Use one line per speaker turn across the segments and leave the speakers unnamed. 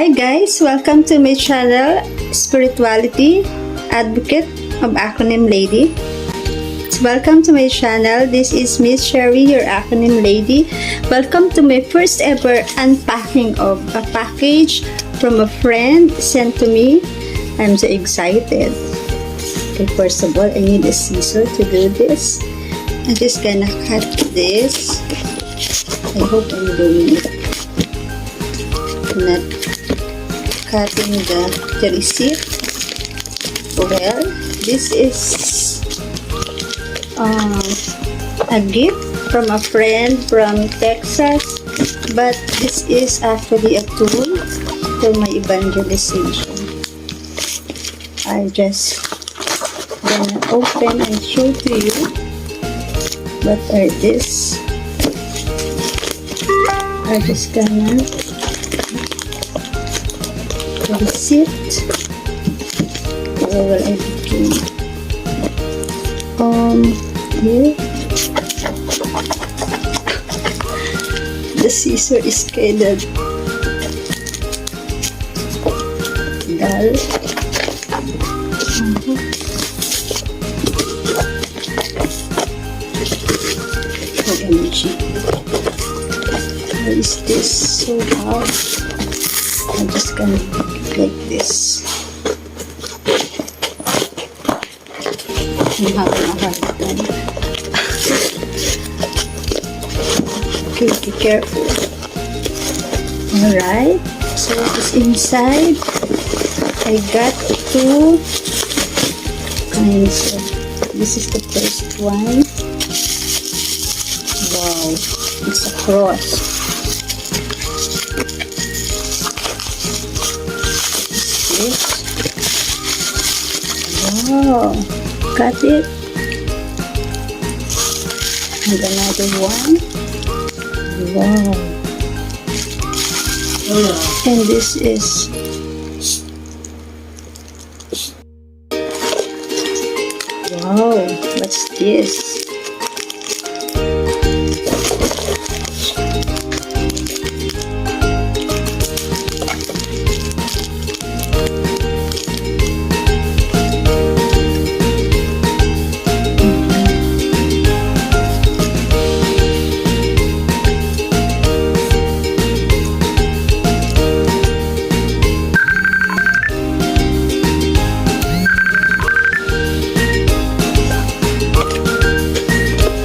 Hi guys! Welcome to my channel, Spirituality Advocate of Acronym Lady. Welcome to my channel. This is Ms.Cherry, your Acronym Lady. Welcome to my first ever unpacking of a package from a friend sent to me. I'm so excited. Okay, first of all, I need a scissor to do this. I'm just gonna cut this. I hope I'm doing it. Not cutting the receipt. Well, this is a gift from a friend from Texas, but this is actually a tool for my evangelization. I just gonna open and show to you what are this. I just gonna receipt. Where will I begin? Here. The scissor is kind of dull. OMG. Why is this so hard? I'm just gonna make it like this. I'm having a hard time. Okay, be careful. Alright, so it's inside. I got two kinds of, this is the first one. Wow, it's a cross. Wow, got it. And another one. Wow. And this is wow, what's this?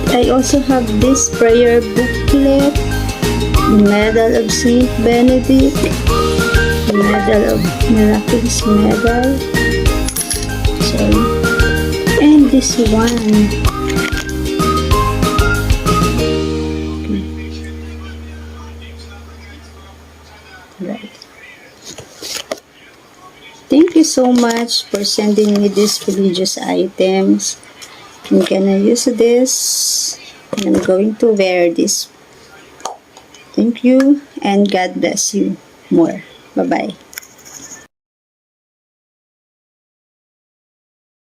I also have this prayer booklet, the Medal of Saint Benedict, the Medal of Miraculous Medal, and this one. Right. Thank you so much for sending me these religious items. I'm gonna use this and I'm going to wear this. Thank you and God bless you more. Bye-bye.